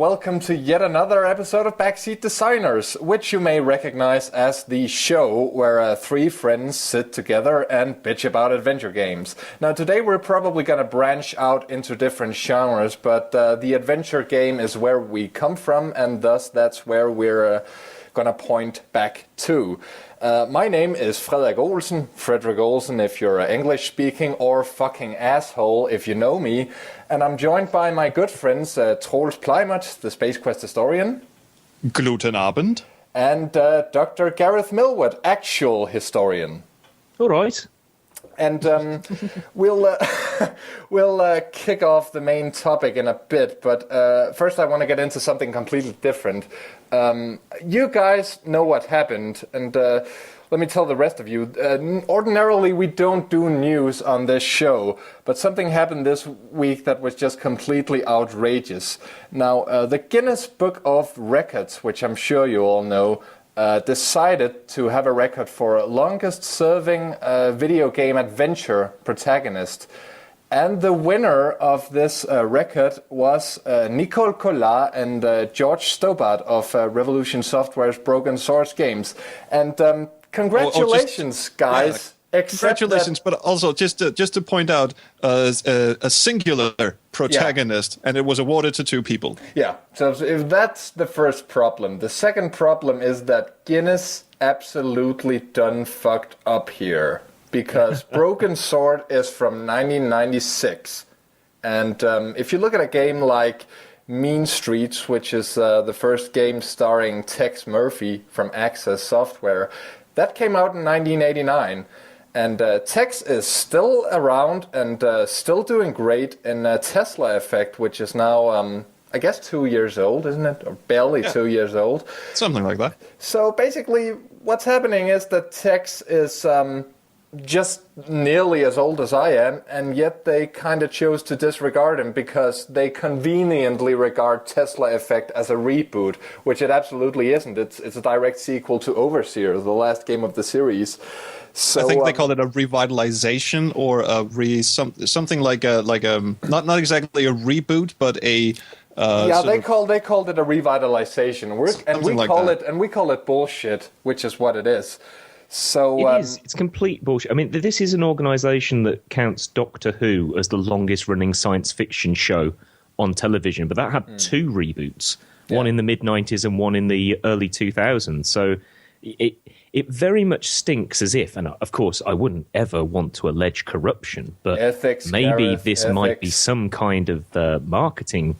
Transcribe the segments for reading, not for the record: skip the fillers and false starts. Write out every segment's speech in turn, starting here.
welcome to yet another episode of Backseat Designers, which you may recognize as the show where three friends sit together and bitch about adventure games. Now today we're probably going to branch out into different genres, but the adventure game is where we come from, and thus that's where we're going to point back to. My name is Fredrik Olsen if you're English speaking, or fucking asshole if you know me. And I'm joined by my good friends Troels Pleimert, the Space Quest historian. Guten Abend. And Dr. Gareth Millward, actual historian. All right. And we'll kick off the main topic in a bit, but first I want to get into something completely different. You guys know what happened, and let me tell the rest of you. Ordinarily, we don't do news on this show, but something happened this week that was just completely outrageous. Now, the Guinness Book of Records, which I'm sure you all know, decided to have a record for longest-serving video game adventure protagonist. And the winner of this record was Nicole Collard and George Stobart of Revolution Software's Broken Swords games. And congratulations, guys. Yeah, congratulations, but also just to point out a singular protagonist, and it was awarded to two people. Yeah, so if that's the first problem. The second problem is that Guinness absolutely done fucked up here. Because Broken Sword is from 1996. And if you look at a game like Mean Streets, which is the first game starring Tex Murphy from Access Software, that came out in 1989. And Tex is still around and still doing great in Tesla Effect, which is now, I guess, 2 years old, isn't it? Or barely 2 years old. Something like that. So basically, what's happening is that Tex is just nearly as old as I am, and yet they kind of chose to disregard him because they conveniently regard Tesla Effect as a reboot, which it absolutely isn't. It's a direct sequel to Overseer, the last game of the series. So, I think they call it a revitalization or a something like a not exactly a reboot, but a they called it a revitalization. We call it bullshit, which is what it is. So it's complete bullshit. I mean, this is an organisation that counts Doctor Who as the longest-running science fiction show on television, but that had two reboots, one in the mid-90s and one in the early 2000s. So it very much stinks as if, and of course I wouldn't ever want to allege corruption, but maybe this might be some kind of marketing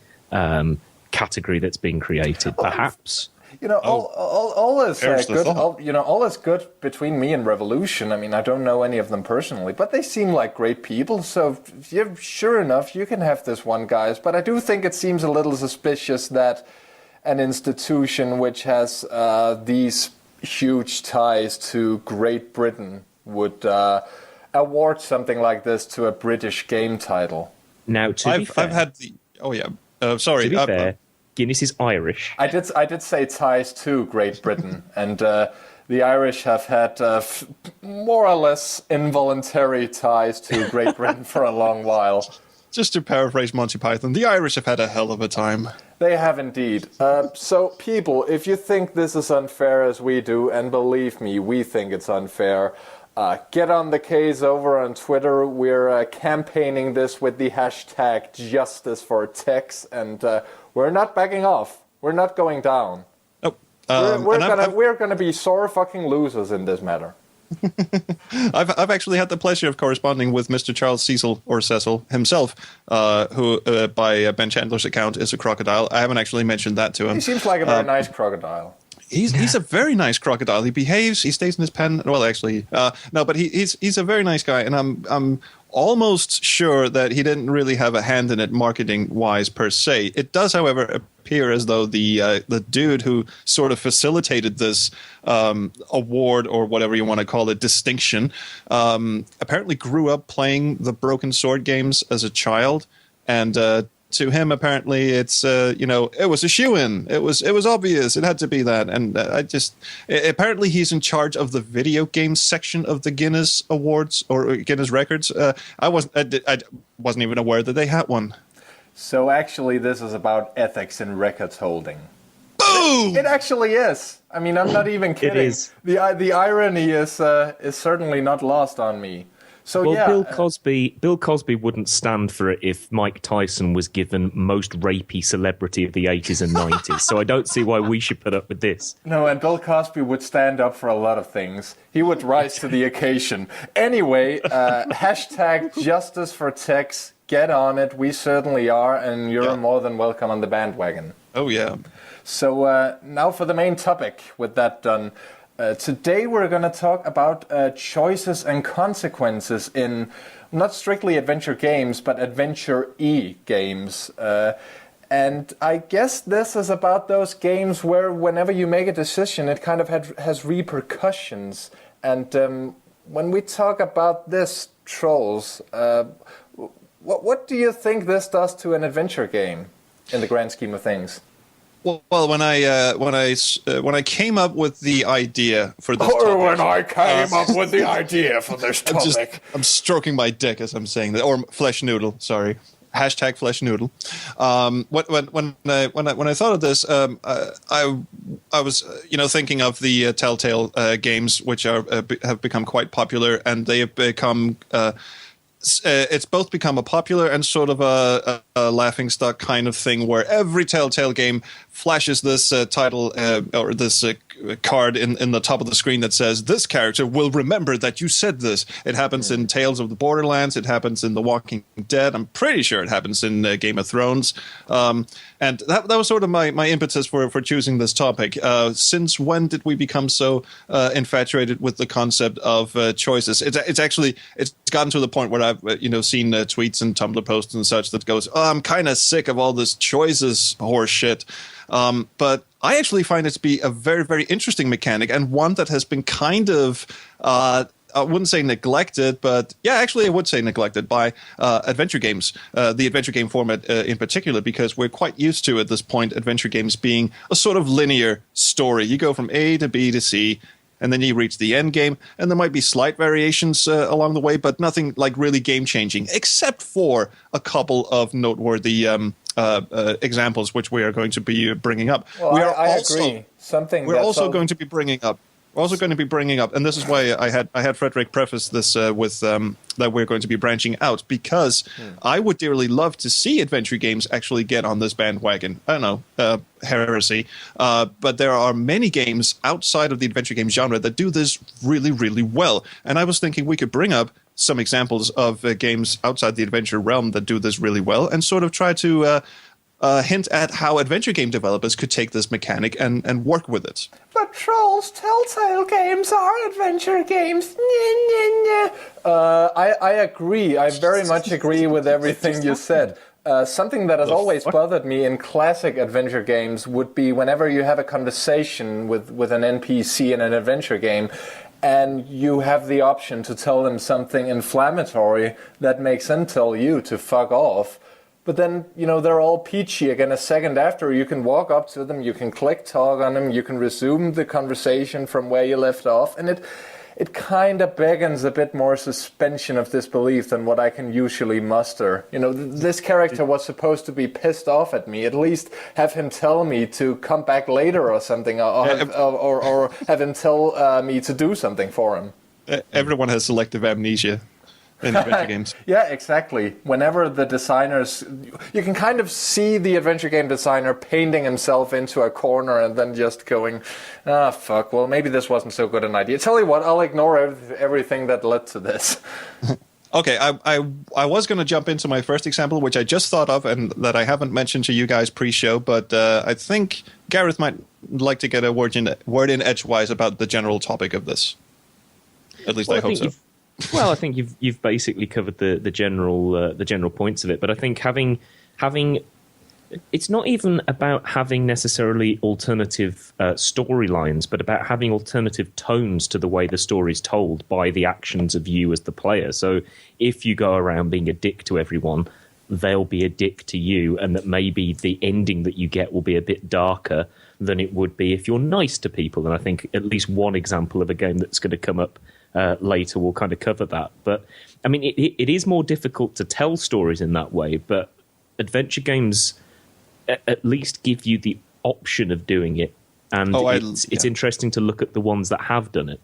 category that's being created, perhaps. You know, all is good. All is good between me and Revolution. I mean, I don't know any of them personally, but they seem like great people. So, yeah, sure enough, you can have this one, guys. But I do think it seems a little suspicious that an institution which has these huge ties to Great Britain would award something like this to a British game title. Now, I've had the sorry. To be fair, Guinness is Irish. I did say ties to Great Britain, and the Irish have had more or less involuntary ties to Great Britain for a long while. Just to paraphrase Monty Python, the Irish have had a hell of a time. They have indeed. So, people, if you think this is unfair as we do, and believe me, we think it's unfair, get on the case over on Twitter. We're campaigning this with the hashtag #JusticeForTex, and we're not backing off. We're not going down. Nope. We're gonna be sore fucking losers in this matter. I've actually had the pleasure of corresponding with Mr. Charles Cecil himself, who by Ben Chandler's account is a crocodile. I haven't actually mentioned that to him. He seems like a very nice crocodile. He's a very nice crocodile. He behaves. He stays in his pen. Well, actually, no, but he's a very nice guy, and I'm almost sure that he didn't really have a hand in it marketing wise per se. It does, however, appear as though the dude who sort of facilitated this award, or whatever you want to call it, distinction, apparently grew up playing the Broken Sword games as a child, and to him, apparently, it's it was a shoo-in. It was obvious. It had to be that. And apparently he's in charge of the video game section of the Guinness Awards or Guinness Records. I wasn't even aware that they had one. So actually, this is about ethics in records holding. Boom! It actually is. I mean, I'm not even kidding. It is. The irony is certainly not lost on me. So Well, yeah, Bill Cosby wouldn't stand for it if Mike Tyson was given most rapey celebrity of the 80s and 90s. So I don't see why we should put up with this. no, and Bill Cosby would stand up for a lot of things. He would rise to the occasion. Anyway, hashtag justice for Tex. Get on it. We certainly are, and you're more than welcome on the bandwagon. Oh, yeah. So now for the main topic, with that done. Today we're going to talk about choices and consequences in not strictly adventure games, but adventure-y games. And I guess this is about those games where whenever you make a decision, it kind of has repercussions. And when we talk about this, Trolls, what do you think this does to an adventure game in the grand scheme of things? Well, when I came up with the idea for this topic, when I came up with the idea for this topic, I'm stroking my dick as I'm saying that, or flesh noodle. Sorry, hashtag flesh noodle. When I thought of this, I was thinking of the Telltale games, which have become quite popular, and they have become. It's both become a popular and sort of a laughingstock kind of thing, where every Telltale game flashes this title or this card in the top of the screen that says, "This character will remember that you said this." It happens in Tales of the Borderlands. It happens in The Walking Dead. I'm pretty sure it happens in Game of Thrones. And that was sort of my impetus for choosing this topic. Since when did we become so infatuated with the concept of choices? It's gotten to the point where I've seen tweets and Tumblr posts and such that goes, "Oh, I'm kind of sick of all this choices horse shit." But I actually find it to be a very, very interesting mechanic, and one that has been kind of, I wouldn't say neglected, but yeah, actually I would say neglected by adventure games, the adventure game format in particular, because we're quite used to, at this point, adventure games being a sort of linear story. You go from A to B to C, and then you reach the end game, and there might be slight variations along the way, but nothing like really game-changing, except for a couple of noteworthy examples, which we are going to be bringing up. Well, I agree. We're also going to be bringing up, and this is why I had Frederick preface this with that we're going to be branching out, because I would dearly love to see adventure games actually get on this bandwagon. I don't know, heresy, but there are many games outside of the adventure game genre that do this really, really well. And I was thinking we could bring up some examples of games outside the adventure realm that do this really well, and sort of try to hint at how adventure game developers could take this mechanic and work with it. But Trolls, Telltale games are adventure games. I agree. I very much agree with everything you said. Something that has always bothered me in classic adventure games would be whenever you have a conversation with an NPC in an adventure game, and you have the option to tell them something inflammatory that makes them tell you to fuck off. But then, they're all peachy again a second after. You can walk up to them, you can click talk on them, you can resume the conversation from where you left off, and it kind of beckons a bit more suspension of disbelief than what I can usually muster. This character was supposed to be pissed off at me. At least have him tell me to come back later or something, or have him tell me to do something for him. Everyone has selective amnesia in adventure games. Yeah, exactly. Whenever the designers, you can kind of see the adventure game designer painting himself into a corner and then just going, fuck, well, maybe this wasn't so good an idea. Tell you what, I'll ignore everything that led to this. Okay, I was going to jump into my first example, which I just thought of and that I haven't mentioned to you guys pre-show, but I think Gareth might like to get a word in edgewise about the general topic of this. At least I hope so. Well, I think you've basically covered the general points of it, but I think having it's not even about having necessarily alternative storylines, but about having alternative tones to the way the story's told by the actions of you as the player. So if you go around being a dick to everyone, they'll be a dick to you, and that maybe the ending that you get will be a bit darker than it would be if you're nice to people. And I think at least one example of a game that's going to come up later will kind of cover that. But I mean, it is more difficult to tell stories in that way, but adventure games at least give you the option of doing it, and it's interesting to look at the ones that have done it.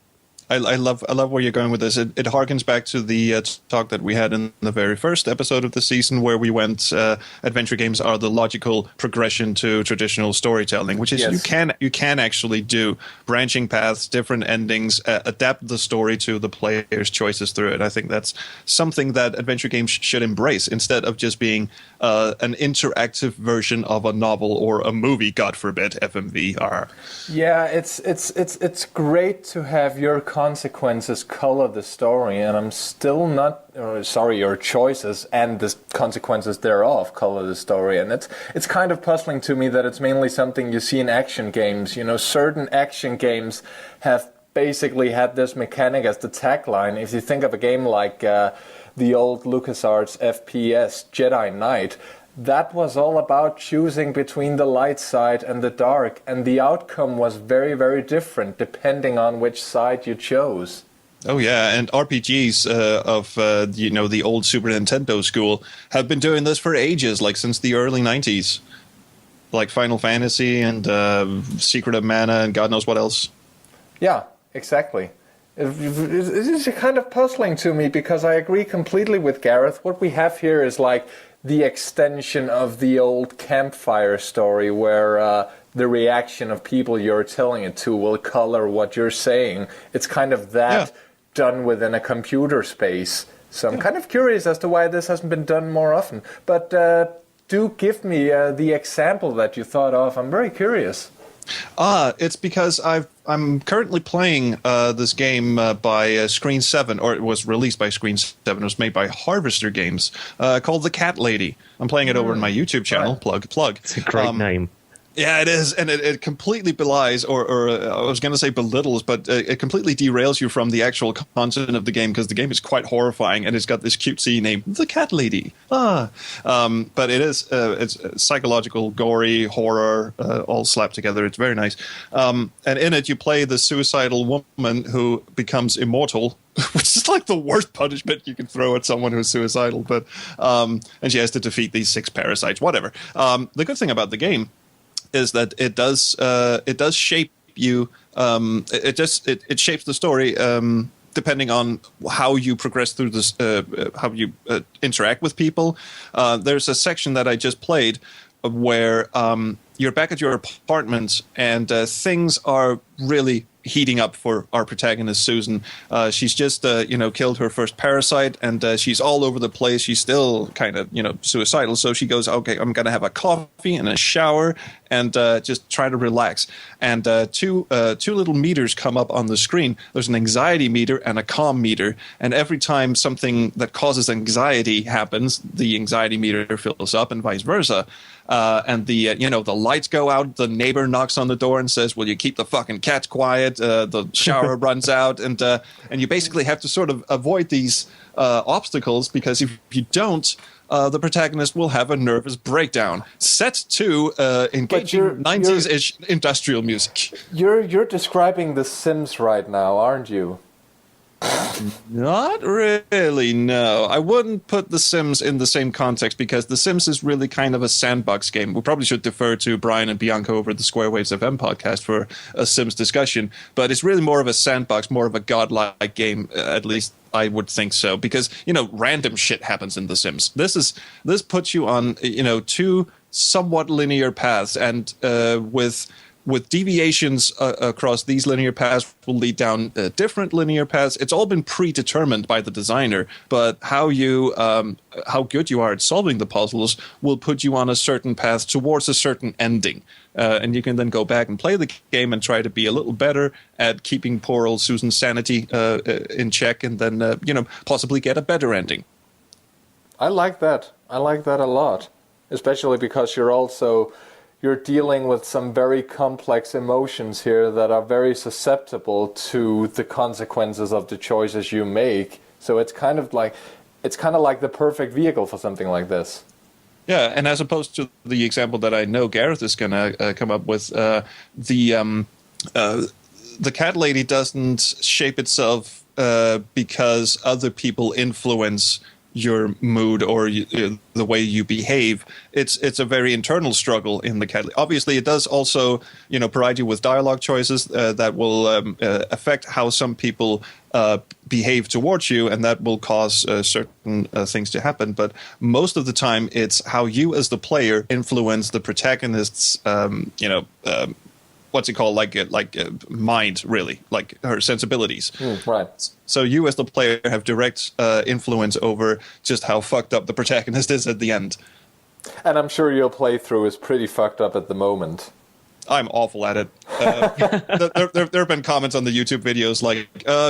I love where you're going with this. It harkens back to the talk that we had in the very first episode of the season, where we went, adventure games are the logical progression to traditional storytelling, which is you can actually do branching paths, different endings, adapt the story to the player's choices through it. I think that's something that adventure games should embrace, instead of just being an interactive version of a novel or a movie, God forbid, FMVR. Yeah, it's great to have your consequences color the story, and I'm still not your choices and the consequences thereof color the story, and it's kind of puzzling to me that it's mainly something you see in action games. You know, certain action games have basically had this mechanic as the tagline. If you think of a game like the old LucasArts FPS Jedi Knight, that was all about choosing between the light side and the dark, and the outcome was very, very different depending on which side you chose. Oh yeah, and RPGs of the old Super Nintendo school have been doing this for ages, like since the early 90s, like Final Fantasy and Secret of Mana and God knows what else. Yeah, exactly. It's kind of puzzling to me, because I agree completely with Gareth. What we have here is like the extension of the old campfire story, where the reaction of people you're telling it to will color what you're saying. It's kind of that done within a computer space. So I'm kind of curious as to why this hasn't been done more often. But do give me the example that you thought of. I'm very curious. It's because I'm currently playing this game by Screen 7, or it was released by Screen 7. It was made by Harvester Games, called The Cat Lady. I'm playing it over on my YouTube channel. Right. Plug. It's a great name. Yeah, it is, and it completely belies, or I was going to say belittles, but it completely derails you from the actual content of the game, because the game is quite horrifying, and it's got this cutesy name, The Cat Lady. But it's psychological, gory, horror, all slapped together. It's very nice. And in it, you play the suicidal woman who becomes immortal, which is like the worst punishment you can throw at someone who's suicidal. But and she has to defeat these 6 parasites, whatever. The good thing about the game is that it does shape you. It shapes the story depending on how you progress through this, how you interact with people. There's a section that I just played where you're back at your apartment and things are really heating up for our protagonist, Susan. She's just, killed her first parasite, and she's all over the place. She's still kind of, suicidal. So she goes, okay, I'm going to have a coffee and a shower and just try to relax. And two little meters come up on the screen. There's an anxiety meter and a calm meter. And every time something that causes anxiety happens, the anxiety meter fills up, and vice versa. And the lights go out. The neighbor knocks on the door and says, "Will you keep the fucking cats quiet?" The shower runs out, and you basically have to sort of avoid these obstacles, because if you don't, the protagonist will have a nervous breakdown. Set to engaging 90s-ish industrial music. You're describing The Sims right now, aren't you? Not really, no. I wouldn't put The Sims in the same context, because The Sims is really kind of a sandbox game. We probably should defer to Brian and Bianca over the Square Waves FM podcast for a Sims discussion, but it's really more of a sandbox, more of a godlike game, at least I would think so, because, random shit happens in The Sims. This puts you on, 2 somewhat linear paths, and with deviations across these linear paths will lead down different linear paths. It's all been predetermined by the designer, but how good you are at solving the puzzles will put you on a certain path towards a certain ending. And you can then go back and play the game and try to be a little better at keeping poor old Susan's sanity in check, and then, possibly get a better ending. I like that. I like that a lot, especially because you're dealing with some very complex emotions here that are very susceptible to the consequences of the choices you make. So it's kind of like the perfect vehicle for something like this. Yeah, and as opposed to the example that I know Gareth is going to come up with, the Cat Lady doesn't shape itself because other people influence your mood or the way you behave. It's a very internal struggle in the cat. Obviously, it does also provide you with dialogue choices that will affect how some people behave towards you, and that will cause certain things to happen. But most of the time, it's how you as the player influence the protagonist's what's it called? Like mind, really, like her sensibilities. Right. So you, as the player, have direct influence over just how fucked up the protagonist is at the end. And I'm sure your playthrough is pretty fucked up at the moment. I'm awful at it. There have been comments on the YouTube videos like,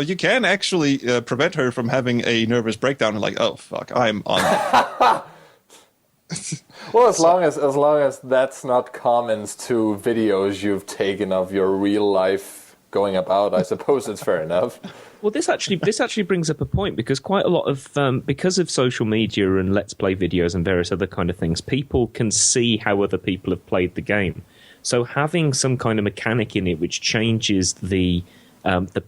you can actually prevent her from having a nervous breakdown. And like, oh fuck, I'm on that. Well, as long as that's not comments to videos you've taken of your real life going about, I suppose it's fair enough. Well, this actually brings up a point, because quite a lot of because of social media and Let's Play videos and various other kind of things, people can see how other people have played the game. So having some kind of mechanic in it which changes the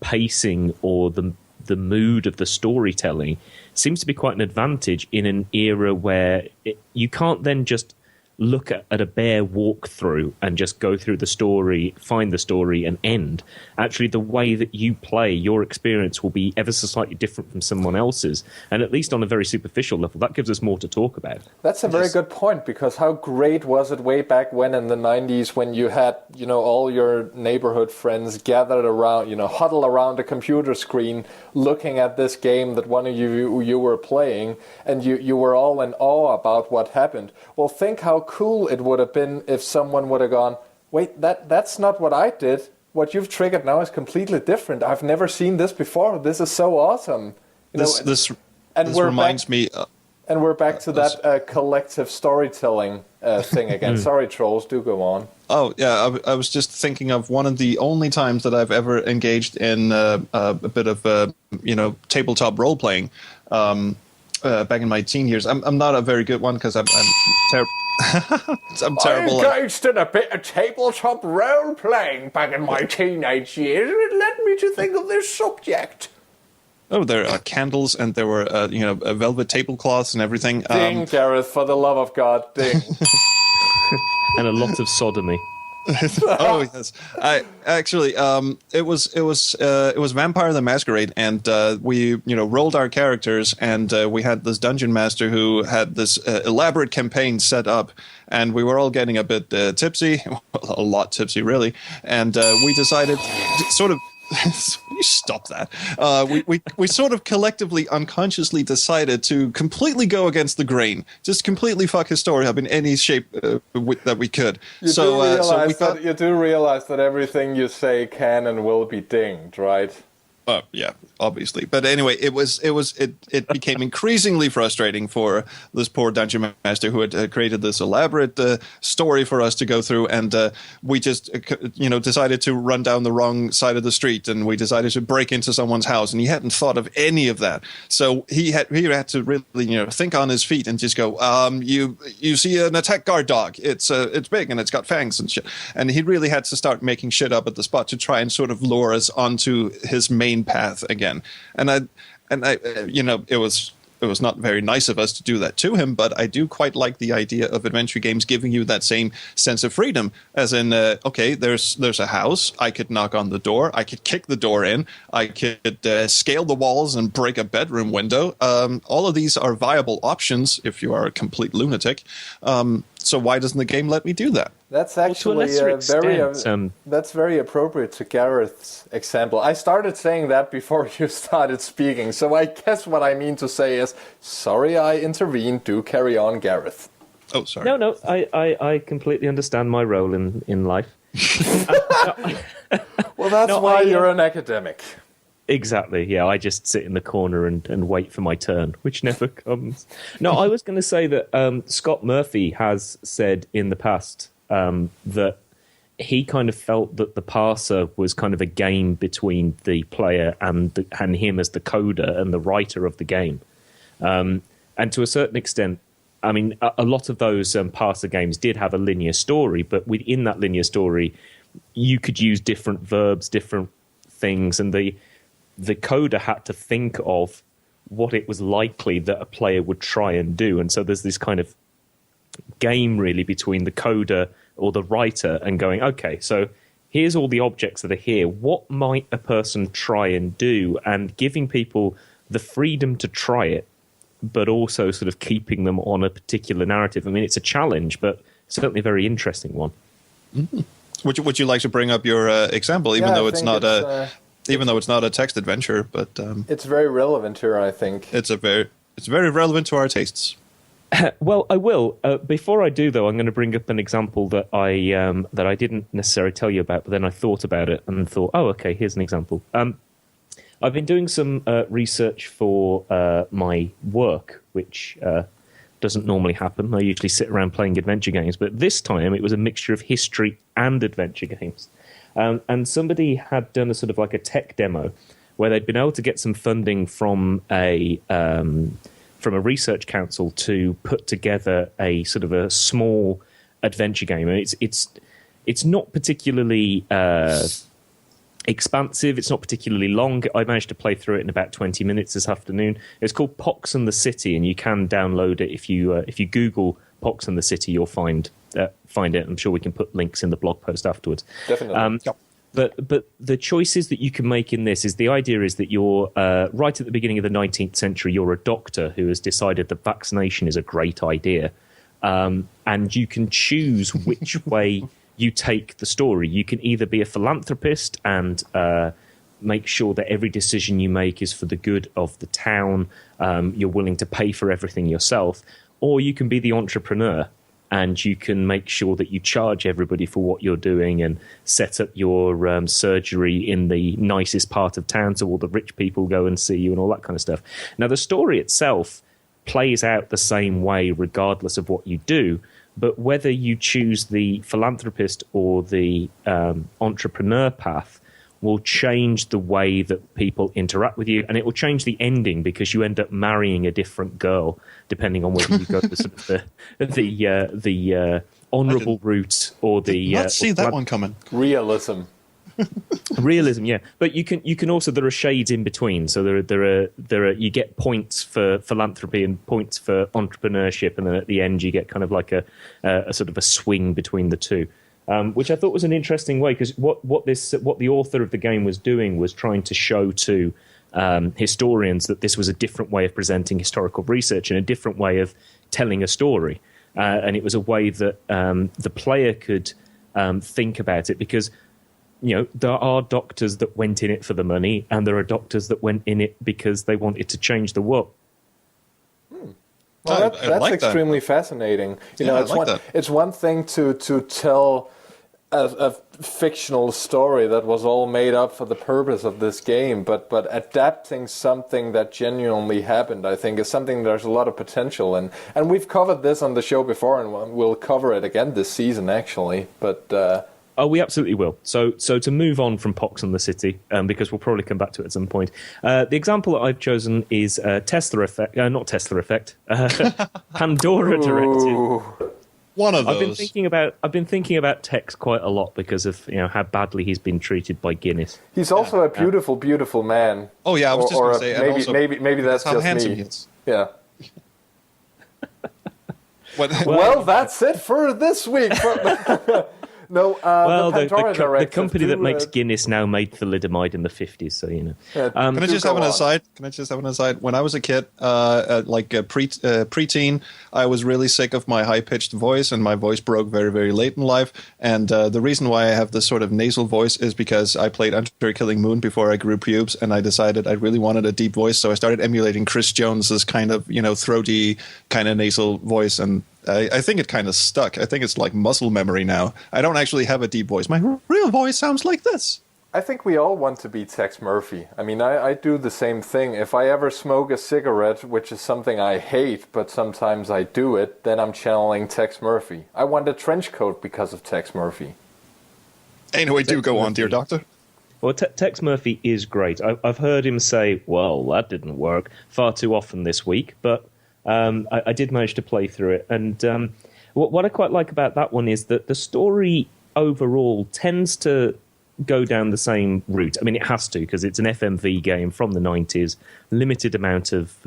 pacing or the mood of the storytelling seems to be quite an advantage in an era where you can't then just look at a bare walkthrough and just go through the story, find the story and end. Actually, the way that you play, your experience will be ever so slightly different from someone else's. And at least on a very superficial level, that gives us more to talk about. That's a very good point, because how great was it way back when in the 90s when you had, all your neighborhood friends gathered around, huddle around a computer screen looking at this game that one of you were playing, and you were all in awe about what happened. Well, think how cool it would have been if someone would have gone, wait, that's not what I did. What you've triggered now is completely different. I've never seen this before. This is so awesome. This reminds me. And we're back to that collective storytelling thing again. Sorry, trolls, do go on. Oh, yeah, I was just thinking of one of the only times that I've ever engaged in a bit of, tabletop role-playing back in my teen years. I'm not a very good one because I'm terrible. I'm terrible. I engaged in a bit of tabletop role-playing back in my teenage years, and it led me to think of this subject. Oh, there are candles, and there were, velvet tablecloths and everything. Ding, Gareth, for the love of God, ding. And a lot of sodomy. Oh yes, I actually it was Vampire the Masquerade, and we rolled our characters, and we had this dungeon master who had this elaborate campaign set up, and we were all getting a bit tipsy, a lot tipsy really, and we decided sort of. You stop that. We sort of collectively, unconsciously decided to completely go against the grain, just completely fuck his story up in any shape that we could. You do realize that everything you say can and will be dinged, right? Yeah, obviously. But anyway, it became increasingly frustrating for this poor dungeon master who had created this elaborate story for us to go through, and we just decided to run down the wrong side of the street, and we decided to break into someone's house, and he hadn't thought of any of that. So he had to really think on his feet and just go, you see an attack guard dog, it's big and it's got fangs and shit, and he really had to start making shit up at the spot to try and sort of lure us onto his main path again. And I it was not very nice of us to do that to him, but I do quite like the idea of adventure games giving you that same sense of freedom, as in okay, there's a house, I could knock on the door, I could kick the door in, I could scale the walls and break a bedroom window. All of these are viable options if you are a complete lunatic. So why doesn't the game let me do that? That's actually that's very appropriate to Gareth's example. I started saying that before you started speaking, so I guess what I mean to say is, sorry I intervened, do carry on, Gareth. Oh, sorry. No, I completely understand my role in life. Well, that's why you're an academic. Exactly, yeah. I just sit in the corner and wait for my turn, which never comes. No, I was going to say that Scott Murphy has said in the past that he kind of felt that the parser was kind of a game between the player and him as the coder and the writer of the game. And to a certain extent, I mean, a lot of those parser games did have a linear story, but within that linear story, you could use different verbs, different things, and the coder had to think of what it was likely that a player would try and do. And so there's this kind of game really between the coder or the writer and going, okay, so here's all the objects that are here. What might a person try and do? And giving people the freedom to try it, but also sort of keeping them on a particular narrative. I mean, it's a challenge, but certainly a very interesting one. Mm-hmm. Would you like to bring up your example, even though it's not a text adventure? But it's very relevant here, I think. It's very relevant to our tastes. Well, I will. Before I do, though, I'm going to bring up an example that I didn't necessarily tell you about, but then I thought about it and thought, oh, okay, here's an example. I've been doing some research for my work, which doesn't normally happen. I usually sit around playing adventure games, but this time it was a mixture of history and adventure games. And somebody had done a sort of like a tech demo where they'd been able to get some funding from a research council to put together a sort of a small adventure game. And it's not particularly expansive. It's not particularly long. I managed to play through it in about 20 minutes this afternoon. It's called Pox and the City, and you can download it if you Google Pox and the City. You'll find it. I'm sure we can put links in the blog post afterwards. Definitely. Yep. But the choices that you can make in this is the idea is that you're right at the beginning of the 19th century. You're a doctor who has decided that vaccination is a great idea, and you can choose which way you take the story. You can either be a philanthropist and make sure that every decision you make is for the good of the town. You're willing to pay for everything yourself, or you can be the entrepreneur. And you can make sure that you charge everybody for what you're doing and set up your surgery in the nicest part of town so all the rich people go and see you and all that kind of stuff. Now, the story itself plays out the same way regardless of what you do, but whether you choose the philanthropist or the entrepreneur path will change the way that people interact with you, and it will change the ending because you end up marrying a different girl depending on whether you go the sort of the honourable route or the. Let's see that one coming. Realism. Realism, yeah, but you can also, there are shades in between. So there are you get points for philanthropy and points for entrepreneurship, and then at the end you get kind of like a sort of a swing between the two. Which I thought was an interesting way, because what the author of the game was doing was trying to show to historians that this was a different way of presenting historical research and a different way of telling a story, and it was a way that the player could think about it, because there are doctors that went in it for the money, and there are doctors that went in it because they wanted to change the world. Well, that's extremely fascinating. It's one thing to tell a fictional story that was all made up for the purpose of this game, but adapting something that genuinely happened, I think, is something there's a lot of potential in. And we've covered this on the show before, and we'll cover it again this season, actually. But oh, we absolutely will. So to move on from Pox and the City, because we'll probably come back to it at some point. The example that I've chosen is Tesla Effect, not Tesla Effect, Pandora Directive. One of those. I've been thinking about Tex quite a lot because of how badly he's been treated by Guinness. He's also a beautiful, beautiful man. Oh yeah, I was just going to say, maybe that's how just handsome me. He is. Yeah. Well, that's it for this week. No, the company that makes Guinness now made thalidomide in the 50s, so Can I just have an aside? When I was a kid, preteen, I was really sick of my high-pitched voice, and my voice broke very, very late in life. And the reason why I have this sort of nasal voice is because I played Under Killing Moon before I grew pubes, and I decided I really wanted a deep voice, so I started emulating Chris Jones's kind of, throaty, kind of nasal voice, and I think it kind of stuck. I think it's like muscle memory now. I don't actually have a deep voice. My real voice sounds like this. I think we all want to be Tex Murphy. I mean, I do the same thing. If I ever smoke a cigarette, which is something I hate, but sometimes I do it, then I'm channeling Tex Murphy. I want a trench coat because of Tex Murphy. Anyway, do go on, dear doctor. Well, Tex Murphy is great. I've heard him say, well, that didn't work, far too often this week, but I did manage to play through it. And what I quite like about that one is that the story overall tends to go down the same route. I mean, it has to, because it's an FMV game from the 90s, limited amount of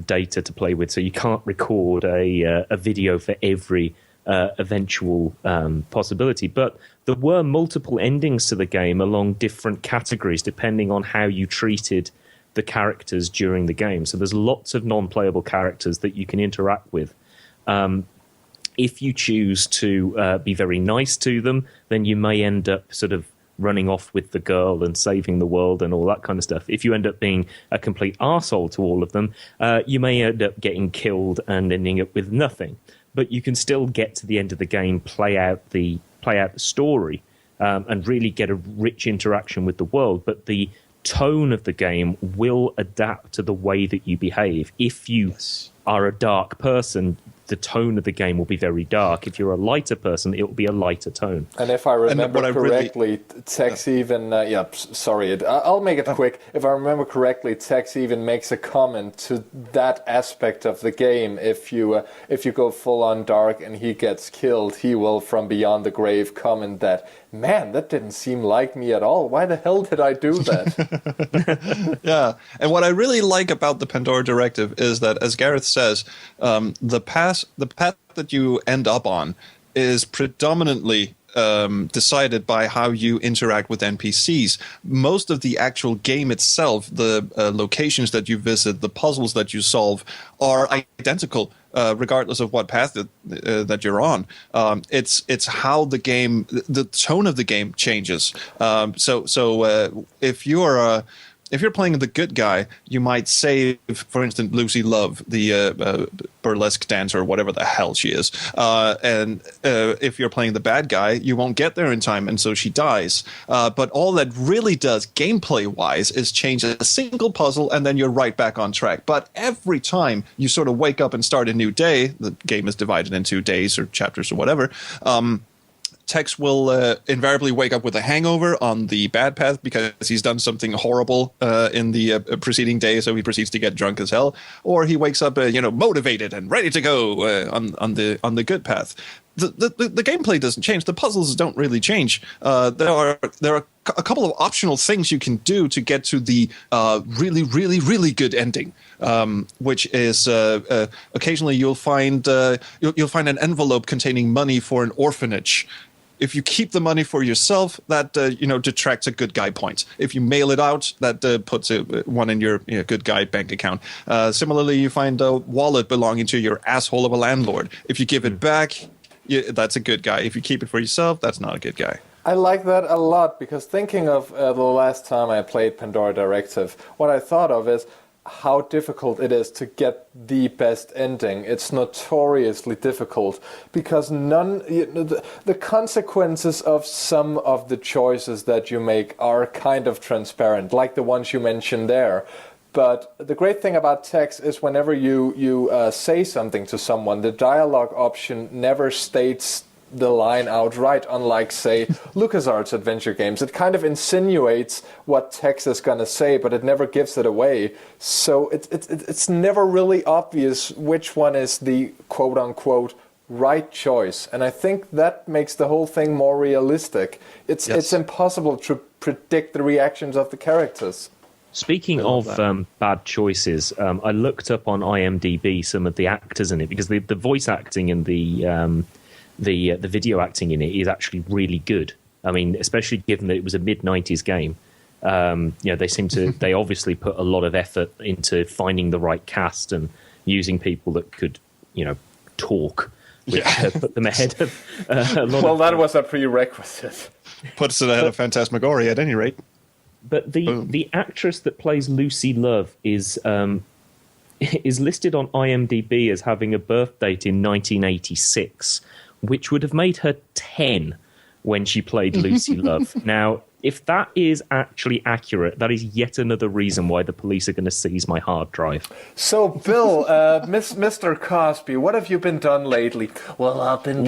data to play with, so you can't record a video for every eventual possibility. But there were multiple endings to the game along different categories, depending on how you treated the characters during the game. So there's lots of non-playable characters that you can interact with. If you choose to be very nice to them, then you may end up sort of running off with the girl and saving the world and all that kind of stuff. If you end up being a complete arsehole to all of them, you may end up getting killed and ending up with nothing. But you can still get to the end of the game, play out the story, and really get a rich interaction with the world. But the tone of the game will adapt to the way that you behave. If you are a dark person, the tone of the game will be very dark. If you're a lighter person, it will be a lighter tone. And if I remember correctly, Tex even... I'll make it quick. If I remember correctly, Tex even makes a comment to that aspect of the game. If you go full-on dark and he gets killed, he will, from beyond the grave, comment that, man, that didn't seem like me at all. Why the hell did I do that? Yeah, and what I really like about the Pandora Directive is that, as Gareth says, the path that you end up on is predominantly decided by how you interact with NPCs. Most of the actual game itself, the locations that you visit, the puzzles that you solve, are identical, regardless of what path that you're on. It's how the game, the tone of the game changes. So if you're playing the good guy, you might save, for instance, Lucy Love, the burlesque dancer, or whatever the hell she is. And if you're playing the bad guy, you won't get there in time, and so she dies. But all that really does, gameplay-wise, is change a single puzzle, and then you're right back on track. But every time you sort of wake up and start a new day, the game is divided into days or chapters or whatever, Tex will invariably wake up with a hangover on the bad path because he's done something horrible in the preceding day, so he proceeds to get drunk as hell. Or he wakes up, motivated and ready to go on the good path. The gameplay doesn't change. The puzzles don't really change. There are a couple of optional things you can do to get to the really, really, really good ending, which is occasionally you'll find an envelope containing money for an orphanage. If you keep the money for yourself, that detracts a good guy point. If you mail it out, that puts one in your good guy bank account. Similarly, you find a wallet belonging to your asshole of a landlord. If you give it back, that's a good guy. If you keep it for yourself, that's not a good guy. I like that a lot, because thinking of the last time I played Pandora Directive, what I thought of is how difficult it is to get the best ending. It's notoriously difficult because the consequences of some of the choices that you make are kind of transparent, like the ones you mentioned there. But the great thing about text is whenever you say something to someone, the dialogue option never states the line outright, unlike, say, LucasArts adventure games. It kind of insinuates what text is going to say, but it never gives it away. So it's never really obvious which one is the quote-unquote right choice. And I think that makes the whole thing more realistic. It's impossible to predict the reactions of the characters. Speaking of bad choices, I looked up on IMDb some of the actors in it, because the voice acting and the video acting in it is actually really good. I mean, especially given that it was a mid-90s game. They obviously put a lot of effort into finding the right cast and using people that could, talk, which put them ahead of a lot. Well, that was a prerequisite. Puts it ahead of Phantasmagoria at any rate. But the actress that plays Lucy Love is listed on IMDb as having a birth date in 1986, which would have made her 10 when she played Lucy Love. Now, if that is actually accurate, that is yet another reason why the police are going to seize my hard drive. So, Bill, Mr. Cosby, what have you been done lately? Well, I've been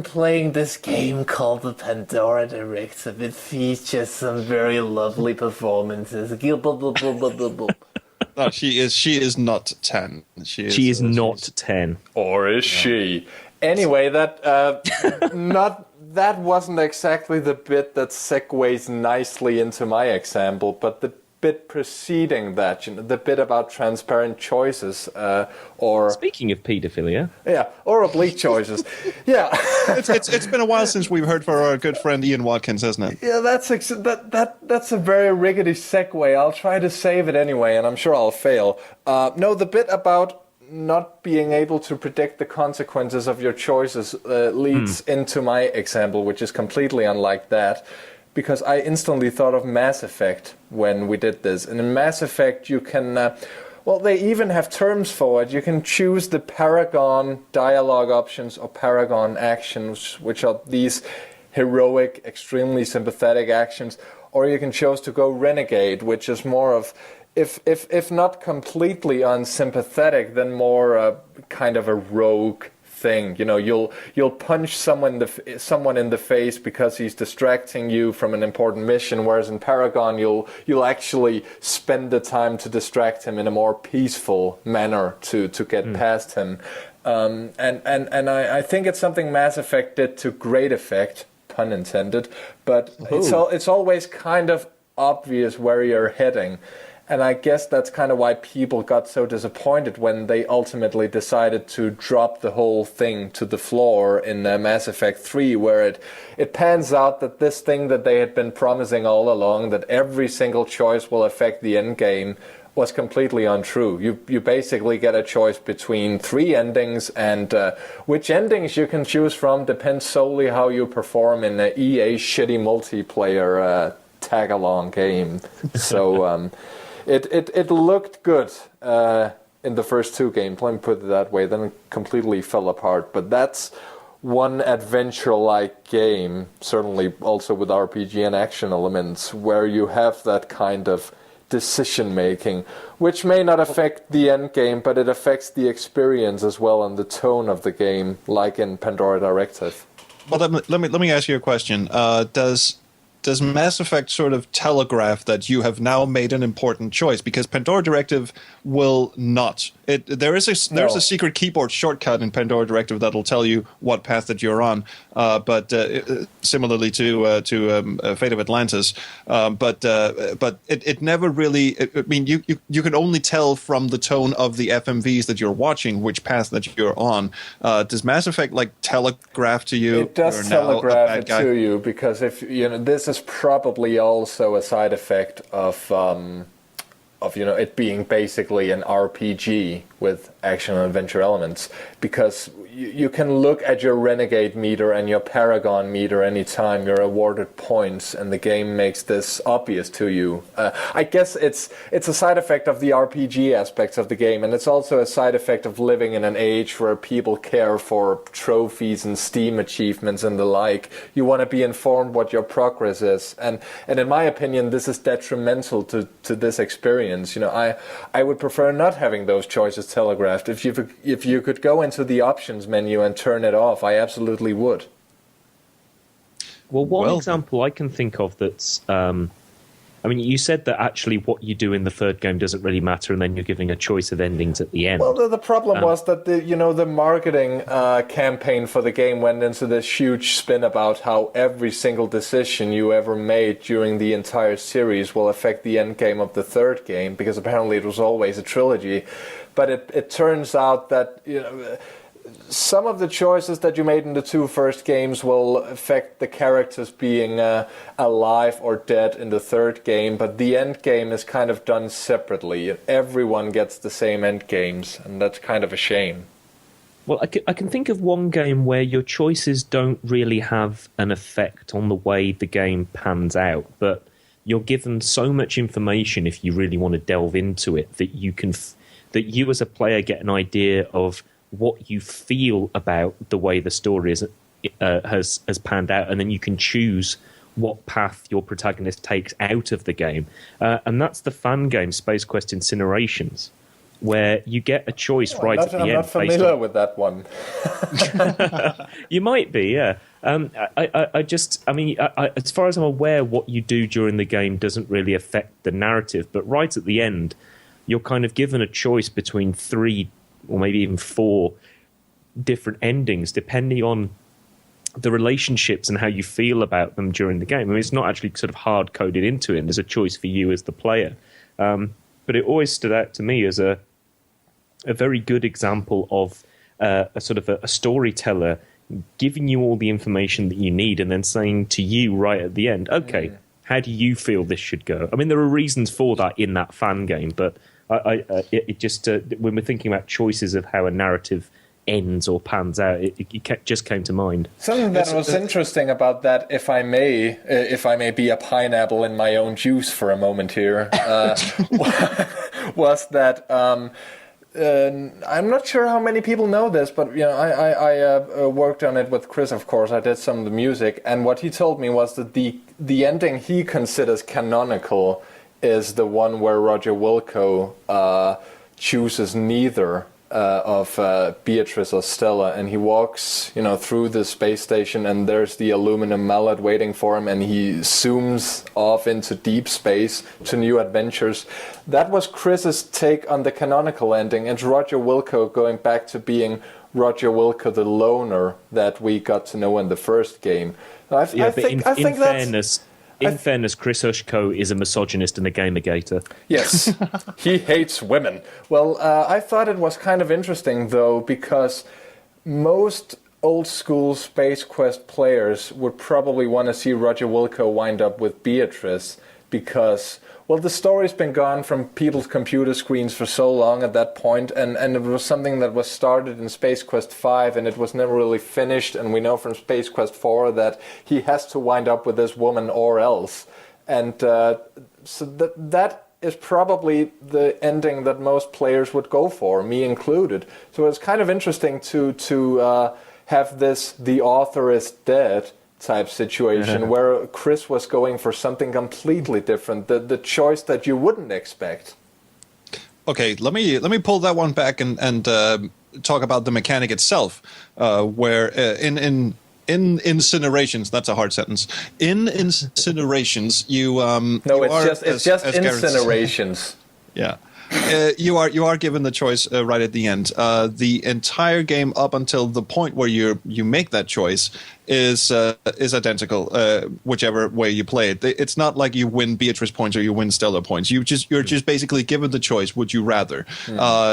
playing this game called the Pandora Directive. It features some very lovely performances. No, she is not 10. She is not 10. Or is she? Anyway, that wasn't exactly the bit that segues nicely into my example, but the bit preceding that, the bit about transparent choices, or Speaking of paedophilia, or oblique choices. Yeah, It's been a while since we've heard from our good friend Ian Watkins, hasn't it? yeah. That's a very rickety segue. I'll try to save it anyway, and I'm sure I'll fail. No, the bit about not being able to predict the consequences of your choices leads into my example, which is completely unlike that, because I instantly thought of Mass Effect when we did this. And in Mass Effect, you can, they even have terms for it. You can choose the Paragon dialogue options or Paragon actions, which are these heroic, extremely sympathetic actions, or you can choose to go Renegade, which is more of, if not completely unsympathetic, then more kind of a rogue thing. You'll punch someone in the face because he's distracting you from an important mission, whereas in Paragon you'll actually spend the time to distract him in a more peaceful manner to get past him. And I think it's something Mass Effect did to great effect, pun intended, but it's always kind of obvious where you're heading. And I guess that's kind of why people got so disappointed when they ultimately decided to drop the whole thing to the floor in Mass Effect 3, where it pans out that this thing that they had been promising all along, that every single choice will affect the end game, was completely untrue. You basically get a choice between 3 endings, and which endings you can choose from depends solely how you perform in the EA shitty multiplayer tag-along game. So... It looked good in the first 2 games, let me put it that way, then it completely fell apart. But that's one adventure-like game, certainly also with RPG and action elements, where you have that kind of decision-making, which may not affect the end game, but it affects the experience as well and the tone of the game, like in Pandora Directive. Well, let me ask you a question. Does Mass Effect sort of telegraph that you have now made an important choice? Because Pandora Directive will not. There's a secret keyboard shortcut in Pandora Directive that'll tell you what path that you're on. But similarly to Fate of Atlantis, but it never really. I mean, you can only tell from the tone of the FMVs that you're watching which path that you're on. Does Mass Effect telegraph to you? It does telegraph it to you, because if this is probably also a side effect of it being basically an RPG with action and adventure elements, because you can look at your Renegade meter and your Paragon meter anytime you're awarded points, and the game makes this obvious to you. I guess it's a side effect of the RPG aspects of the game, and it's also a side effect of living in an age where people care for trophies and Steam achievements and the like. You want to be informed what your progress is, and in my opinion, this is detrimental to this experience. I would prefer not having those choices telegraphed. If you could go into the options menu and turn it off, I absolutely would. Well, one example I can think of that's... you said that actually what you do in the third game doesn't really matter, and then you're giving a choice of endings at the end. Well, the problem was that the marketing campaign for the game went into this huge spin about how every single decision you ever made during the entire series will affect the end game of the third game, because apparently it was always a trilogy. But it turns out that some of the choices that you made in the 2 first games will affect the characters being alive or dead in the third game, but the end game is kind of done separately. Everyone gets the same end games, and that's kind of a shame. Well, I can think of one game where your choices don't really have an effect on the way the game pans out, but you're given so much information if you really want to delve into it that you as a player get an idea of what you feel about the way the story has panned out, and then you can choose what path your protagonist takes out of the game. And that's the fan game Space Quest Incinerations, where you get a choice at the end. I'm not familiar with that one. You might be, yeah. As far as I'm aware, what you do during the game doesn't really affect the narrative, but right at the end, you're kind of given a choice between 3 or maybe even 4 different endings depending on the relationships and how you feel about them during the game. I mean, it's not actually sort of hard-coded into it, and there's a choice for you as the player. But it always stood out to me as a very good example of a sort of a storyteller giving you all the information that you need and then saying to you right at the end, okay, how do you feel this should go? I mean, there are reasons for that in that fan game, but it just when we're thinking about choices of how a narrative ends or pans out, it just came to mind. Something that was interesting about that, if I may be a pineapple in my own juice for a moment here, was that I'm not sure how many people know this, but I worked on it with Chris. Of course, I did some of the music, and what he told me was that the ending he considers canonical is the one where Roger Wilco chooses neither of Beatrice or Stella, and he walks, through the space station, and there's the aluminum mallet waiting for him, and he zooms off into deep space to new adventures. That was Chris's take on the canonical ending. It's Roger Wilco going back to being Roger Wilco, the loner that we got to know in the first game. I think in fairness, Chris Ushko is a misogynist and a gamergator. Yes, he hates women. Well, I thought it was kind of interesting, though, because most old-school Space Quest players would probably want to see Roger Wilco wind up with Beatrice because, well, the story's been gone from people's computer screens for so long at that point, and it was something that was started in Space Quest 5, and it was never really finished, and we know from Space Quest 4 that he has to wind up with this woman or else. And so that is probably the ending that most players would go for, me included. So it's kind of interesting to have this "the author is dead" type situation where Chris was going for something completely different, the choice that you wouldn't expect. Okay, let me pull that one back and talk about the mechanic itself, where in incinerations, that's a hard sentence. In incinerations, it's just incinerations. Yeah. You are given the choice right at the end. The entire game up until the point where you make that choice is identical, whichever way you play it. It's not like you win Beatrice points or you win Stella points. You're just basically given the choice. Would you rather?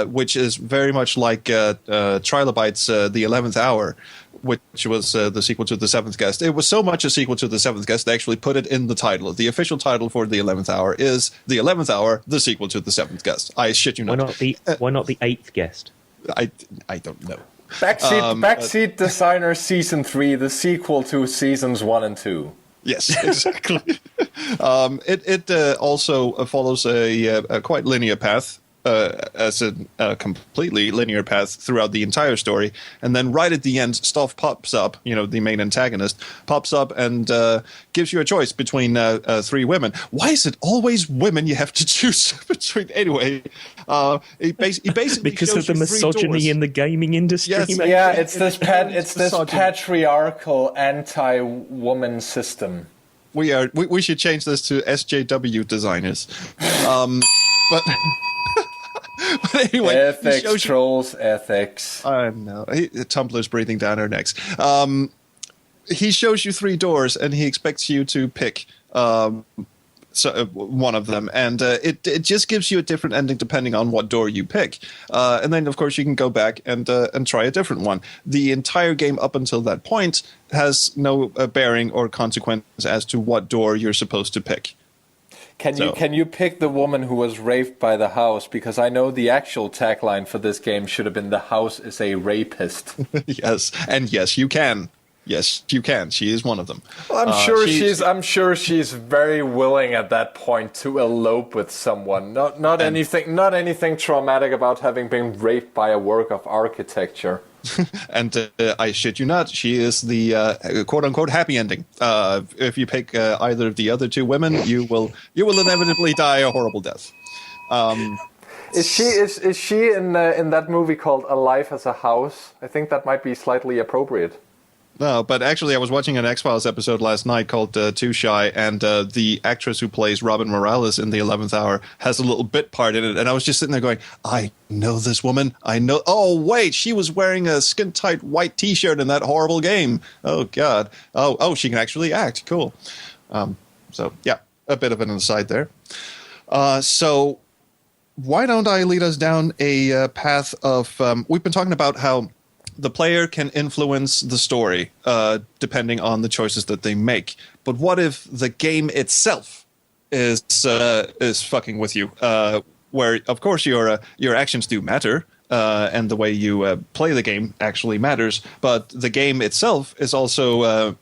Which is very much like Trilobyte's The 11th Hour, which was the sequel to The Seventh Guest. It was so much a sequel to The Seventh Guest, they actually put it in the title. The official title for The 11th Hour is The 11th Hour, the sequel to The Seventh Guest. I shit you not. Why not The Eighth Guest? I don't know. Backseat Designer Season 3, the sequel to Seasons 1 and 2. Yes, exactly. It also follows a quite linear path. As a completely linear path throughout the entire story, and then right at the end, Stoff pops up. The main antagonist pops up and gives you a choice between three women. Why is it always women you have to choose between? Anyway, he basically because of the misogyny in the gaming industry. Yes, yeah, it's this patriarchal anti-woman system. We should change this to SJW designers, but. But anyway, ethics, trolls, ethics. I know. Tumblr's breathing down our necks. He shows you three doors, and he expects you to pick one of them, and it just gives you a different ending depending on what door you pick. And then, of course, you can go back and try a different one. The entire game up until that point has no bearing or consequence as to what door you're supposed to pick. Can you pick the woman who was raped by the house? Because I know the actual tagline for this game should have been "The house is a rapist." Yes, and yes, you can. Yes, you can. She is one of them. Well, I'm sure she's very willing at that point to elope with someone. Not anything traumatic about having been raped by a work of architecture. And I shit you not, she is the quote-unquote happy ending. If you pick either of the other two women, you will inevitably die a horrible death. Is she in that movie called A Life as a House? I think that might be slightly appropriate. No, but actually, I was watching an X-Files episode last night called Too Shy, and the actress who plays Robin Morales in the 11th Hour has a little bit part in it, and I was just sitting there going, I know this woman. I know. Oh, wait, she was wearing a skin-tight white T-shirt in that horrible game. Oh, God. Oh, she can actually act. Cool. So, yeah, a bit of an aside there. So why don't I lead us down a path of... we've been talking about how the player can influence the story depending on the choices that they make. But what if the game itself is fucking with you? Where, of course, your actions do matter, and the way you play the game actually matters. But the game itself is also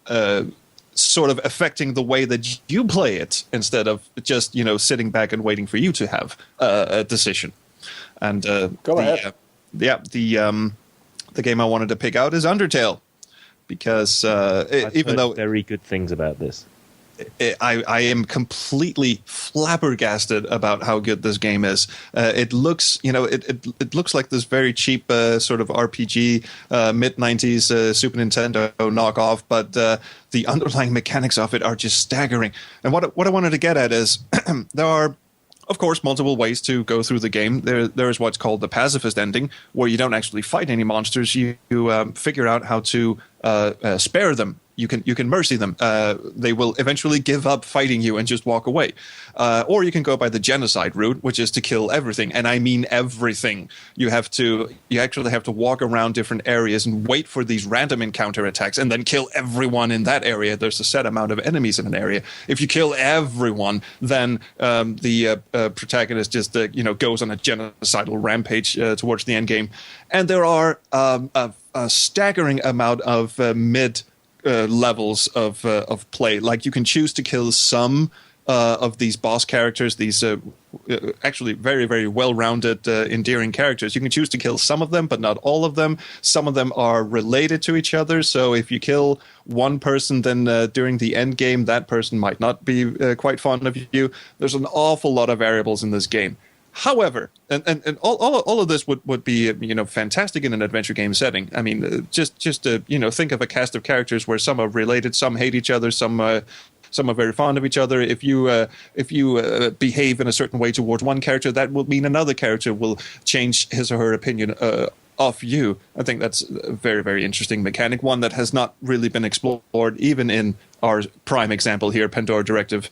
sort of affecting the way that you play it, instead of just sitting back and waiting for you to have a decision. And Go ahead. The game I wanted to pick out is Undertale, because even though very good things about this, I am completely flabbergasted about how good this game is. It looks, it looks like this very cheap sort of RPG mid-90s Super Nintendo knockoff, but the underlying mechanics of it are just staggering. And what I wanted to get at is there are, of course, multiple ways to go through the game. There is what's called the pacifist ending, where you don't actually fight any monsters. You figure out how to spare them. You can mercy them. They will eventually give up fighting you and just walk away. Or you can go by the genocide route, which is to kill everything. And I mean everything. You actually have to walk around different areas and wait for these random encounter attacks and then kill everyone in that area. There's a set amount of enemies in an area. If you kill everyone, then the protagonist just goes on a genocidal rampage towards the end game. And there are a staggering amount of mid levels of play. Like, you can choose to kill some of these boss characters, these actually very, very well-rounded, endearing characters. You can choose to kill some of them, but not all of them. Some of them are related to each other, so if you kill one person, then during the end game, that person might not be quite fond of you. There's an awful lot of variables in this game. However, and all of this would be fantastic in an adventure game setting. I mean, just think of a cast of characters where some are related, some hate each other, some are very fond of each other. If you behave in a certain way towards one character, that will mean another character will change his or her opinion of you. I think that's a very, very interesting mechanic, one that has not really been explored, even in our prime example here, Pandora Directive.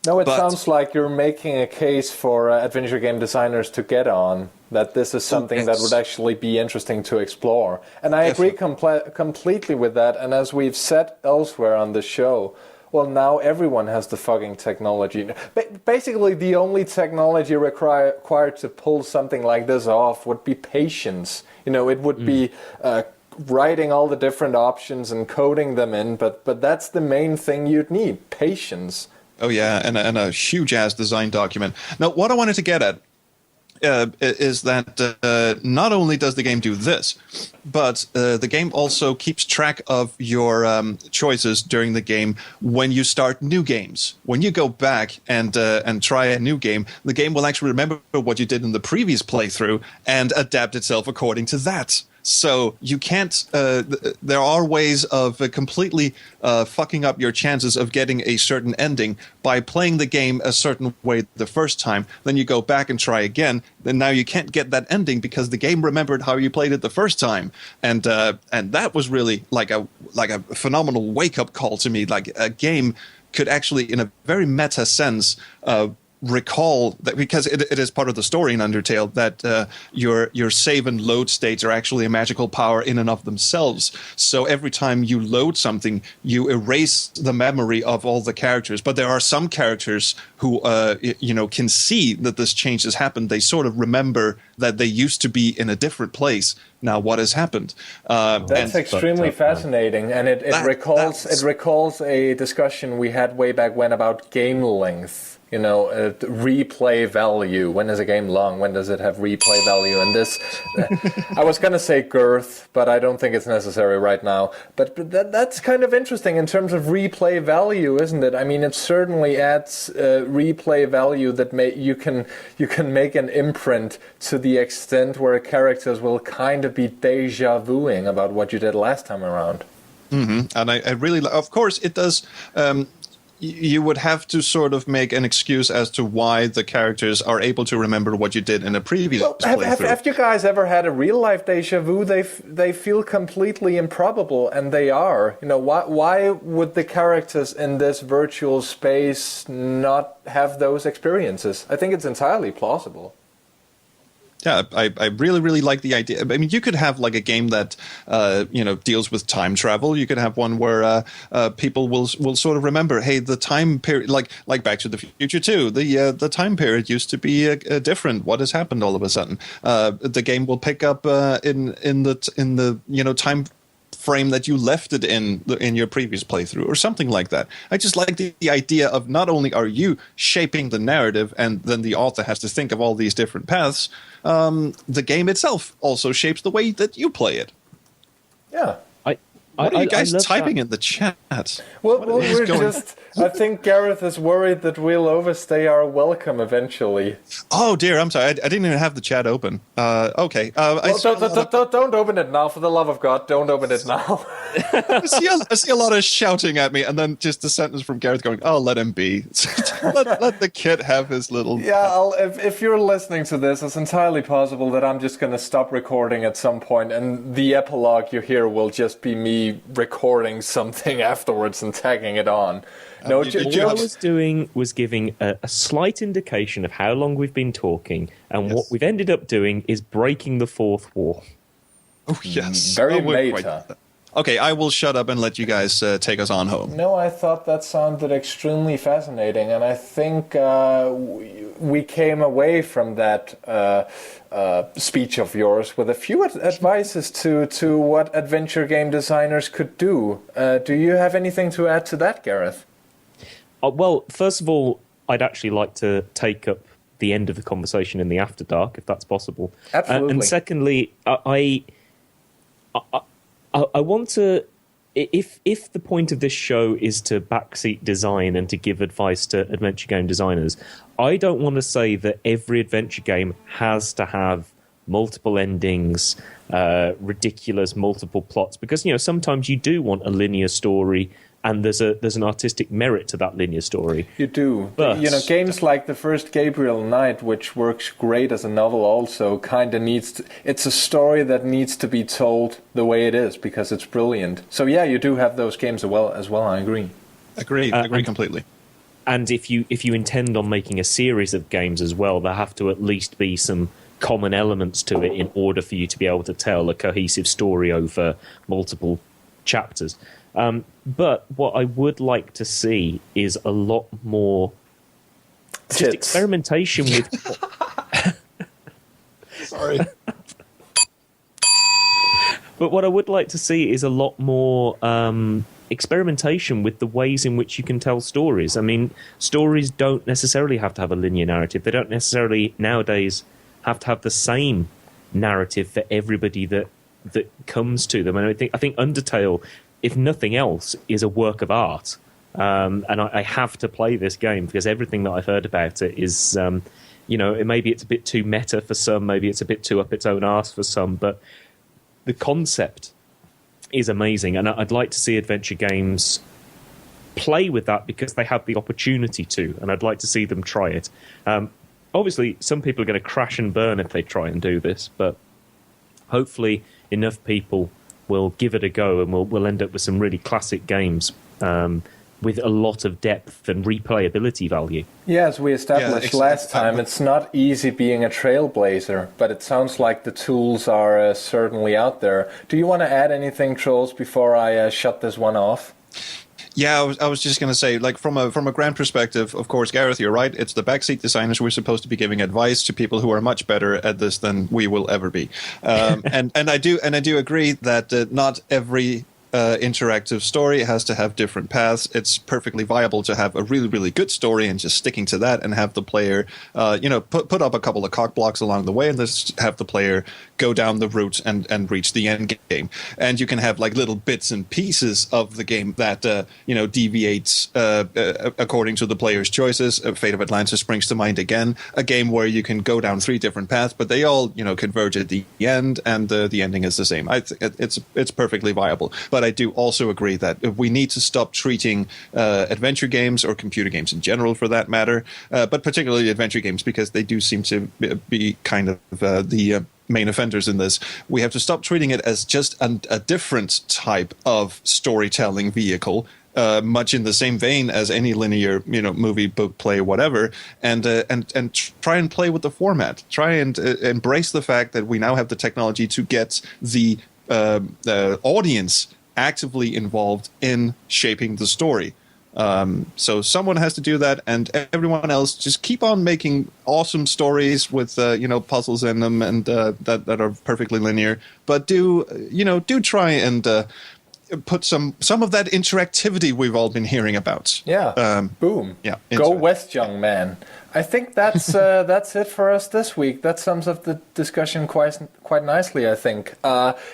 No, it sounds like you're making a case for adventure game designers to get on, that this is something that would actually be interesting to explore. And I agree completely with that. And as we've said elsewhere on the show, well, now everyone has the fucking technology. Basically, the only technology required to pull something like this off would be patience. It would be writing all the different options and coding them in, but that's the main thing you'd need, patience. Oh, yeah, and a huge-ass design document. Now, what I wanted to get at is that not only does the game do this, but the game also keeps track of your choices during the game when you start new games. When you go back and try a new game, the game will actually remember what you did in the previous playthrough and adapt itself according to that. So you can't. There are ways of completely fucking up your chances of getting a certain ending by playing the game a certain way the first time. Then you go back and try again. Then now you can't get that ending because the game remembered how you played it the first time. And that was really like a phenomenal wake up call to me. Like, a game could actually, in a very meta sense, recall that, because it is part of the story in Undertale, that your save and load states are actually a magical power in and of themselves. So every time you load something, you erase the memory of all the characters. But there are some characters who can see that this change has happened. They sort of remember that they used to be in a different place. Now, what has happened? That's extremely fascinating, and it recalls a discussion we had way back when about game length. Replay value. When is a game long? When does it have replay value? And this, I was going to say girth, but I don't think it's necessary right now. But that's kind of interesting in terms of replay value, isn't it? I mean, it certainly adds replay value that you can make an imprint to the extent where characters will kind of be deja vuing about what you did last time around. And I really, of course, it does. You would have to sort of make an excuse as to why the characters are able to remember what you did in a previous playthrough. Have you guys ever had a real life deja vu? They feel completely improbable, and they are. Why would the characters in this virtual space not have those experiences? I think it's entirely plausible. Yeah, I really, really like the idea. I mean, you could have like a game that deals with time travel. You could have one where people will sort of remember, hey, the time period, like Back to the Future 2, the time period used to be different. What has happened all of a sudden? The game will pick up in the time frame that you left it in your previous playthrough, or something like that. I just like the idea of not only are you shaping the narrative, and then the author has to think of all these different paths. The game itself also shapes the way that you play it. Yeah. What are you guys typing in the chat? Well, we're just... I think Gareth is worried that we'll overstay our welcome eventually. Oh, dear, I'm sorry. I didn't even have the chat open. Okay. Don't open it now, for the love of God. Don't open it now. I see a lot of shouting at me, and then just a sentence from Gareth going, oh, let him be. let the kid have his little... Yeah, if you're listening to this, it's entirely possible that I'm just going to stop recording at some point, and the epilogue you hear will just be me recording something afterwards and tagging it on. No, all I was doing was giving a slight indication of how long we've been talking, and what we've ended up doing is breaking the fourth wall. Oh, yes. Very meta. Okay, I will shut up and let you guys take us on home. No, I thought that sounded extremely fascinating, and I think we came away from that speech of yours with a few advices to what adventure game designers could do. Do you have anything to add to that, Gareth? Well, first of all, I'd actually like to take up the end of the conversation in the After Dark, if that's possible. Absolutely. And secondly, I want to... If the point of this show is to backseat design and to give advice to adventure game designers, I don't want to say that every adventure game has to have multiple endings, ridiculous multiple plots, because sometimes you do want a linear story, and there's an artistic merit to that linear story. You do. But games like the first Gabriel Knight, which works great as a novel also, kind of needs to... It's a story that needs to be told the way it is, because it's brilliant. So yeah, you do have those games as well, I agree. Agree completely. And if you intend on making a series of games as well, there have to at least be some common elements to it in order for you to be able to tell a cohesive story over multiple chapters. But what I would like to see is a lot more just experimentation with... Sorry. But what I would like to see is a lot more experimentation with the ways in which you can tell stories. I mean, stories don't necessarily have to have a linear narrative. They don't necessarily, nowadays, have to have the same narrative for everybody that comes to them. And I think Undertale, if nothing else, is a work of art. And I have to play this game because everything that I've heard about it is, maybe it's a bit too meta for some, maybe it's a bit too up its own arse for some, but the concept is amazing. And I'd like to see adventure games play with that because they have the opportunity to, and I'd like to see them try it. Obviously, some people are going to crash and burn if they try and do this, but hopefully enough people will give it a go, and we'll end up with some really classic games with a lot of depth and replayability value. Yeah, as we established last time, it's not easy being a trailblazer, but it sounds like the tools are certainly out there. Do you want to add anything, Trolls, before I shut this one off? Yeah, I was just going to say, like, from a grand perspective, of course, Gareth, you're right. It's the backseat designers. We're supposed to be giving advice to people who are much better at this than we will ever be. And I do agree that not every interactive story has to have different paths. It's perfectly viable to have a really, really good story and just sticking to that, and have the player, put up a couple of cock blocks along the way, and just have the player go down the route and reach the end game. And you can have like little bits and pieces of the game that deviates according to the player's choices. Fate of Atlantis springs to mind again, a game where you can go down 3 different paths, but they all converge at the end, and the ending is the same. It's perfectly viable. But but I do also agree that we need to stop treating adventure games, or computer games in general for that matter, but particularly adventure games, because they do seem to be kind of the main offenders in this. We have to stop treating it as just a different type of storytelling vehicle, much in the same vein as any linear, movie, book, play, whatever, and try and play with the format. Try and embrace the fact that we now have the technology to get the audience actively involved in shaping the story. So someone has to do that, and everyone else just keep on making awesome stories with puzzles in them and that are perfectly linear. But do try and put some of that interactivity we've all been hearing about. Yeah. Boom. Yeah. Go West, young man. I think that's it for us this week. That sums up the discussion quite nicely, I think.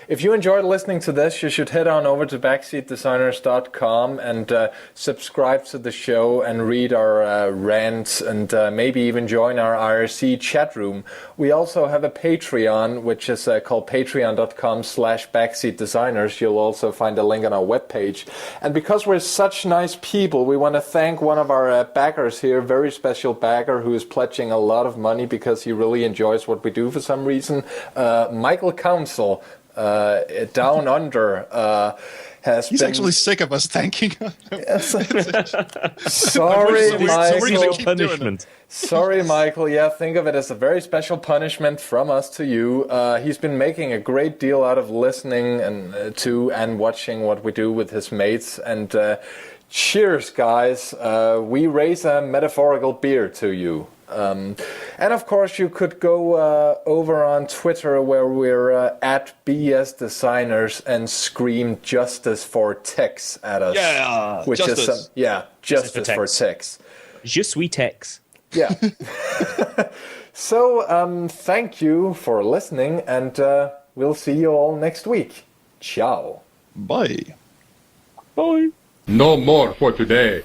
If you enjoyed listening to this, you should head on over to backseatdesigners.com and subscribe to the show and read our rants and maybe even join our IRC chat room. We also have a Patreon, which is called patreon.com/backseatdesigners. You'll also find a link on our webpage. And because we're such nice people, we want to thank one of our backers here, very special backer, who is pledging a lot of money because he really enjoys what we do for some reason. Michael Council, down under, He's actually sick of us thanking him. Sorry, Michael. Punishment. Sorry, Michael. Yeah, think of it as a very special punishment from us to you. He's been making a great deal out of listening to and watching what we do with his mates. And cheers, guys. We raise a metaphorical beer to you. And of course, you could go over on Twitter, where we're at BS Designers, and scream "Justice for Tex" at us. Yeah, which justice. is justice for Tex. Je suis Tex. Yeah. So thank you for listening, and we'll see you all next week. Ciao. Bye. Bye. No more for today.